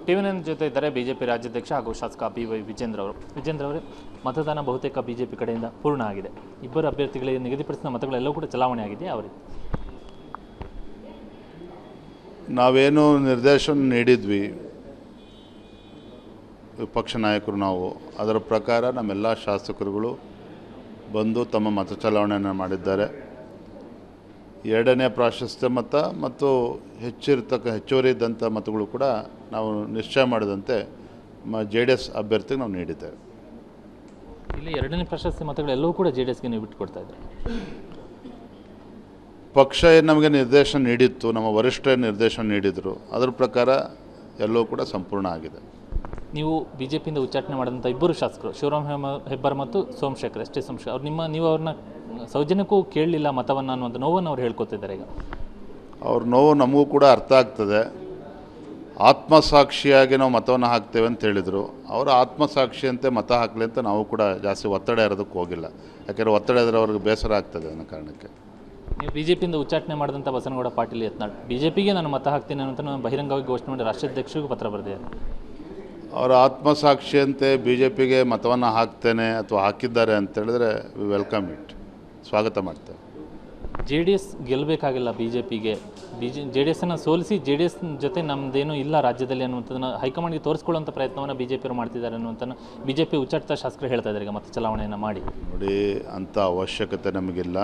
ಟಿವಿ9 ಜೊತೆ ಇದ್ದಾರೆ ಬಿಜೆಪಿ ರಾಜ್ಯಾಧ್ಯಕ್ಷ ಹಾಗೂ ಶಾಸಕ BY ವಿಜೇಂದ್ರ ಅವರು. ವಿಜೇಂದ್ರ ಅವರೇ, ಮತದಾನ ಬಹುತೇಕ ಬಿಜೆಪಿ ಕಡೆಯಿಂದ ಪೂರ್ಣ ಆಗಿದೆ. ಇಬ್ಬರು ಅಭ್ಯರ್ಥಿಗಳಿಗೆ ನಿಗದಿಪಡಿಸಿದ ಮತಗಳೆಲ್ಲವೂ ಕೂಡ ಚಲಾವಣೆ ಆಗಿದೆ. ಅವರಿಗೆ ನಾವೇನು ನಿರ್ದೇಶನ ನೀಡಿದ್ವಿ ವಿಪಕ್ಷ ನಾಯಕರು ನಾವು, ಅದರ ಪ್ರಕಾರ ನಮ್ಮೆಲ್ಲ ಶಾಸಕರುಗಳು ಬಂದು ತಮ್ಮ ಮತ ಚಲಾವಣೆಯನ್ನು ಮಾಡಿದ್ದಾರೆ. ಎರಡನೇ ಪ್ರಾಶಸ್ತ್ಯ ಮತ ಮತ್ತು ಹೆಚ್ಚುವರಿ ಇದ್ದಂಥ ಮತಗಳು ಕೂಡ ನಾವು ನಿಶ್ಚಯ ಮಾಡಿದಂತೆ JDS ಅಭ್ಯರ್ಥಿಗೆ ನಾವು ನೀಡಿದ್ದೇವೆ. ಇಲ್ಲಿ ಎರಡನೇ ಪ್ರಾಶಸ್ತ್ಯ ಮತಗಳೆಲ್ಲವೂ ಕೂಡ JDSಗೆ ನೀವು ಬಿಟ್ಟುಕೊಡ್ತಾ ಇದ್ದಾರೆ. ಪಕ್ಷ ನಮಗೆ ನಿರ್ದೇಶನ ನೀಡಿತ್ತು, ನಮ್ಮ ವರಿಷ್ಠ ನಿರ್ದೇಶನ ನೀಡಿದರು, ಅದರ ಪ್ರಕಾರ ಎಲ್ಲವೂ ಕೂಡ ಸಂಪೂರ್ಣ ಆಗಿದೆ. ನೀವು ಬಿಜೆಪಿಯಿಂದ ಉಚ್ಚಾಟನೆ ಮಾಡಿದಂಥ ಇಬ್ಬರು ಶಾಸಕರು ಶಿವರಾಮ್ ಹೆಬ್ಬಾರ್ ಮತ್ತು ಸೋಮಶೇಖರ್ ಅವ್ರು ನೀವು ಅವ್ರನ್ನ ಸೌಜನ್ಯಕ್ಕೂ ಕೇಳಲಿಲ್ಲ ಮತವನ್ನು ಅನ್ನುವಂಥ ನೋವನ್ನು ಅವ್ರು ಹೇಳ್ಕೊತಿದ್ದಾರೆ. ಈಗ ಅವ್ರ ನೋವು ನಮಗೂ ಕೂಡ ಅರ್ಥ ಆಗ್ತದೆ. ಆತ್ಮಸಾಕ್ಷಿಯಾಗಿ ನಾವು ಮತವನ್ನು ಹಾಕ್ತೇವೆ ಅಂತ ಹೇಳಿದರು. ಅವರ ಆತ್ಮಸಾಕ್ಷಿಯಂತೆ ಮತ ಹಾಕಲಿ ಅಂತ ನಾವು ಕೂಡ ಜಾಸ್ತಿ ಒತ್ತಡ ಇರೋದಕ್ಕೆ ಹೋಗಿಲ್ಲ. ಯಾಕೆಂದರೆ ಒತ್ತಡ ಇದ್ದರೆ ಅವ್ರಿಗೆ ಬೇಸರ ಆಗ್ತದೆ ಅನ್ನೋ ಕಾರಣಕ್ಕೆ. ನೀವು ಬಿಜೆಪಿಯಿಂದ ಉಚ್ಚಾಟನೆ ಮಾಡಿದಂಥ ಬಸನಗೌಡ ಪಾಟೀಲ್ ಯತ್ನಾಳ್ ಬಿಜೆಪಿಗೆ ನಾನು ಮತ ಹಾಕ್ತೀನಿ ಅನ್ನೋಂಥ ಬಹಿರಂಗವಾಗಿ ಘೋಷಣೆ ಮಾಡಿ ರಾಷ್ಟ್ರಾಧ್ಯಕ್ಷರಿಗೂ ಪತ್ರ ಬರೆದಿದ್ದಾರೆ. ಅವರ ಆತ್ಮಸಾಕ್ಷಿಯಂತೆ BJPಗೆ ಮತವನ್ನು ಹಾಕ್ತೇನೆ ಅಥವಾ ಹಾಕಿದ್ದಾರೆ ಅಂತ ಹೇಳಿದ್ರೆ ವೆಲ್ಕಮ್ ಇಟ್, ಸ್ವಾಗತ ಮಾಡ್ತೇವೆ. JDS ಗೆಲ್ಲಬೇಕಾಗಿಲ್ಲ ಬಿಜೆಪಿಗೆ, JDSನ್ನು ಸೋಲಿಸಿ JDS ಜೊತೆ ನಮ್ಮದೇನೂ ಇಲ್ಲ ರಾಜ್ಯದಲ್ಲಿ ಅನ್ನುವಂಥದ್ದನ್ನು ಹೈಕಮಾಂಡ್ಗೆ ತೋರಿಸ್ಕೊಳ್ಳುವಂಥ ಪ್ರಯತ್ನವನ್ನು ಬಿಜೆಪಿಯವರು ಮಾಡ್ತಿದ್ದಾರೆ ಅನ್ನುವಂಥ ಬಿಜೆಪಿ ಉಚ್ಚಾಟಿತ ಶಾಸಕರು ಹೇಳ್ತಾ ಇದ್ದಾರೆ. ಈಗ ಮತ ಚಲಾವಣೆಯನ್ನು ಮಾಡಿ ನೋಡಿ, ಅಂಥ ಅವಶ್ಯಕತೆ ನಮಗಿಲ್ಲ.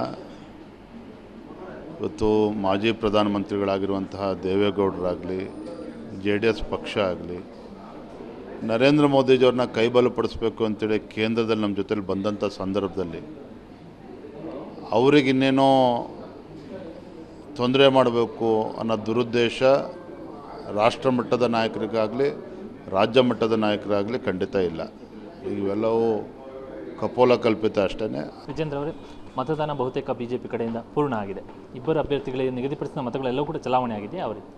ಇವತ್ತು ಮಾಜಿ ಪ್ರಧಾನಮಂತ್ರಿಗಳಾಗಿರುವಂತಹ ದೇವೇಗೌಡರಾಗಲಿ, JDS ಪಕ್ಷ ಆಗಲಿ, ನರೇಂದ್ರ ಮೋದಿಜಿಯವ್ರನ್ನ ಕೈಬಲಪಡಿಸ್ಬೇಕು ಅಂತೇಳಿ ಕೇಂದ್ರದಲ್ಲಿ ನಮ್ಮ ಜೊತೆಲಿ ಬಂದಂಥ ಸಂದರ್ಭದಲ್ಲಿ ಅವರಿಗಿನ್ನೇನೋ ತೊಂದರೆ ಮಾಡಬೇಕು ಅನ್ನೋ ದುರುದ್ದೇಶ ರಾಷ್ಟ್ರ ಮಟ್ಟದ ನಾಯಕರಿಗಾಗಲಿ ರಾಜ್ಯ ಮಟ್ಟದ ನಾಯಕರಾಗಲಿ ಖಂಡಿತ ಇಲ್ಲ. ಇವೆಲ್ಲವೂ ಕಪೋಲ ಕಲ್ಪಿತ ಅಷ್ಟೇ. ವಿಜೇಂದ್ರ ಅವರೇ, ಮತದಾನ ಬಹುತೇಕ ಬಿಜೆಪಿ ಕಡೆಯಿಂದ ಪೂರ್ಣ ಆಗಿದೆ. ಇಬ್ಬರು ಅಭ್ಯರ್ಥಿಗಳಿಗೆ ನಿಗದಿಪಡಿಸಿದ ಮತಗಳೆಲ್ಲವೂ ಕೂಡ ಚಲಾವಣೆ ಆಗಿದೆ. ಅವರಿಗೆ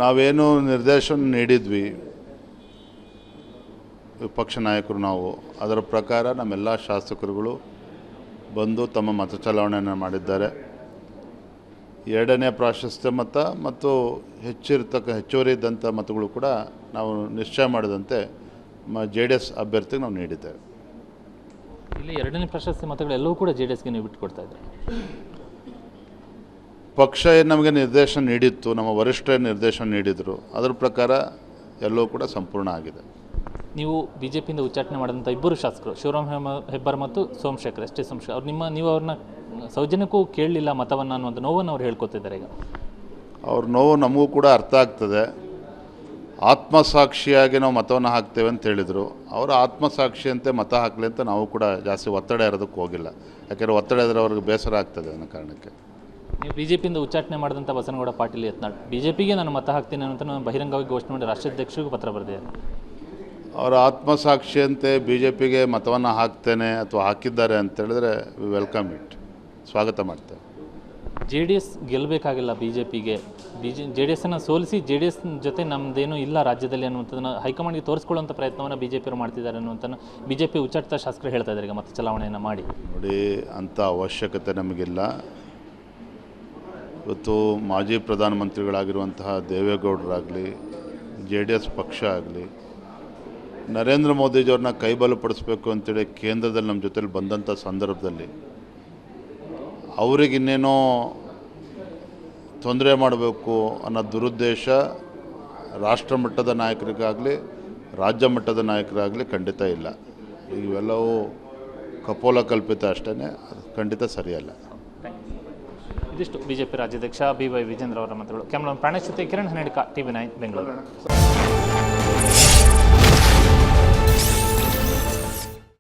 ನಾವೇನು ನಿರ್ದೇಶನ ನೀಡಿದ್ವಿ ವಿಪಕ್ಷ ನಾಯಕರು ನಾವು, ಅದರ ಪ್ರಕಾರ ನಮ್ಮೆಲ್ಲ ಶಾಸಕರುಗಳು ಬಂದು ತಮ್ಮ ಮತ ಚಲಾವಣೆಯನ್ನು ಮಾಡಿದ್ದಾರೆ. ಎರಡನೇ ಪ್ರಾಶಸ್ತ್ಯ ಮತ ಮತ್ತು ಹೆಚ್ಚುವರಿ ಇದ್ದಂಥ ಮತಗಳು ಕೂಡ ನಾವು ನಿಶ್ಚಯ ಮಾಡಿದಂತೆ JDS ಅಭ್ಯರ್ಥಿಗೆ ನಾವು ನೀಡಿದ್ದೇವೆ. ಇಲ್ಲಿ ಎರಡನೇ ಪ್ರಾಶಸ್ತ್ಯ ಮತಗಳೆಲ್ಲವೂ ಕೂಡ JDSಗೆ ನೀವು ಬಿಟ್ಟುಕೊಡ್ತಾ ಇದ್ದಾರೆ. ಪಕ್ಷ ನಮಗೆ ನಿರ್ದೇಶನ ನೀಡಿತ್ತು, ನಮ್ಮ ವರಿಷ್ಠ ನಿರ್ದೇಶನ ನೀಡಿದರು, ಅದರ ಪ್ರಕಾರ ಎಲ್ಲವೂ ಕೂಡ ಸಂಪೂರ್ಣ ಆಗಿದೆ. ನೀವು ಬಿಜೆಪಿಯಿಂದ ಉಚ್ಚಾಟನೆ ಮಾಡಿದಂಥ ಇಬ್ಬರು ಶಾಸಕರು ಶಿವರಾಮ್ ಹೆಬ್ಬಾರ್ ಮತ್ತು ಸೋಮಶೇಖರ್ ಅವ್ರು ನೀವು ಅವ್ರನ್ನ ಸೌಜನ್ಯಕ್ಕೂ ಕೇಳಲಿಲ್ಲ ಮತವನ್ನು ಅನ್ನುವಂಥ ನೋವನ್ನು ಅವ್ರು ಹೇಳ್ಕೊತಿದ್ದಾರೆ. ಈಗ ಅವ್ರ ನೋವು ನಮಗೂ ಕೂಡ ಅರ್ಥ ಆಗ್ತದೆ. ಆತ್ಮಸಾಕ್ಷಿಯಾಗಿ ನಾವು ಮತವನ್ನು ಹಾಕ್ತೇವೆ ಅಂತ ಹೇಳಿದರು. ಅವರ ಆತ್ಮಸಾಕ್ಷಿಯಂತೆ ಮತ ಹಾಕಲಿ ಅಂತ ನಾವು ಕೂಡ ಜಾಸ್ತಿ ಒತ್ತಡ ಇರೋದಕ್ಕೆ ಹೋಗಿಲ್ಲ. ಯಾಕೆಂದರೆ ಒತ್ತಡ ಇದ್ದರೆ ಅವ್ರಿಗೆ ಬೇಸರ ಆಗ್ತದೆ ಅನ್ನೋ ಕಾರಣಕ್ಕೆ. ನೀವು ಬಿಜೆಪಿಯಿಂದ ಉಚ್ಚಾಟನೆ ಮಾಡಿದಂಥ ಬಸನಗೌಡ ಪಾಟೀಲ್ ಯತ್ನಾಳ್ ಬಿಜೆಪಿಗೆ ನಾನು ಮತ ಹಾಕ್ತೀನಿ ಅನ್ನೋಂಥ ಬಹಿರಂಗವಾಗಿ ಘೋಷಣೆ ಮಾಡಿ ರಾಷ್ಟ್ರಾಧ್ಯಕ್ಷರಿಗೂ ಪತ್ರ ಬರೆದಿದ್ದಾರೆ. ಅವರ ಆತ್ಮಸಾಕ್ಷಿಯಂತೆ BJPಗೆ ಮತವನ್ನು ಹಾಕ್ತೇನೆ ಅಥವಾ ಹಾಕಿದ್ದಾರೆ ಅಂತ ಹೇಳಿದ್ರೆ ವೆಲ್ಕಮ್ ಇಟ್, ಸ್ವಾಗತ ಮಾಡ್ತೇವೆ. JDS ಗೆಲ್ಲಬೇಕಾಗಿಲ್ಲ ಬಿಜೆಪಿಗೆ, JDSನ್ನು ಸೋಲಿಸಿ JDS ಜೊತೆ ನಮ್ಮದೇನೂ ಇಲ್ಲ ರಾಜ್ಯದಲ್ಲಿ ಅನ್ನುವಂಥದ್ದನ್ನು ಹೈಕಮಾಂಡ್ಗೆ ತೋರಿಸ್ಕೊಳ್ಳುವಂಥ ಪ್ರಯತ್ನವನ್ನು ಬಿಜೆಪಿಯವರು ಮಾಡ್ತಿದ್ದಾರೆ ಅನ್ನುವಂಥ ಬಿಜೆಪಿ ಉಚ್ಚಾಟಿತ ಶಾಸಕರು ಹೇಳ್ತಾ ಇದ್ದಾರೆ. ಈಗ ಮತ ಚಲಾವಣೆಯನ್ನು ಮಾಡಿ ನೋಡಿ, ಅಂಥ ಅವಶ್ಯಕತೆ ನಮಗಿಲ್ಲ. ಇವತ್ತು ಮಾಜಿ ಪ್ರಧಾನಮಂತ್ರಿಗಳಾಗಿರುವಂತಹ ದೇವೇಗೌಡರಾಗಲಿ, JDS ಪಕ್ಷ ಆಗಲಿ, ನರೇಂದ್ರ ಮೋದಿಜಿಯವ್ರನ್ನ ಕೈಬಲಪಡಿಸ್ಬೇಕು ಅಂತೇಳಿ ಕೇಂದ್ರದಲ್ಲಿ ನಮ್ಮ ಜೊತೆಲಿ ಬಂದಂಥ ಸಂದರ್ಭದಲ್ಲಿ ಅವರಿಗಿನ್ನೇನೋ ತೊಂದರೆ ಮಾಡಬೇಕು ಅನ್ನೋ ದುರುದ್ದೇಶ ರಾಷ್ಟ್ರ ಮಟ್ಟದ ನಾಯಕರಿಗಾಗಲಿ ರಾಜ್ಯ ಮಟ್ಟದ ನಾಯಕರಾಗಲಿ ಖಂಡಿತ ಇಲ್ಲ. ಇವೆಲ್ಲವೂ ಕಪೋಲ ಕಲ್ಪಿತ ಅಷ್ಟೇ, ಅದು ಖಂಡಿತ ಸರಿಯಲ್ಲ. ಇದಿಷ್ಟು ಬಿಜೆಪಿ ರಾಜ್ಯಾಧ್ಯಕ್ಷ BY ವಿಜೇಂದ್ರ ಅವರ ಮಾತುಗಳು. ಕ್ಯಾಮರಾ ಪ್ರಾಣೇಶ್ ಜೊತೆ ಕಿರಣ್ ಹನೇಡಿಕ, ಟಿವಿ9 ಬೆಂಗಳೂರು.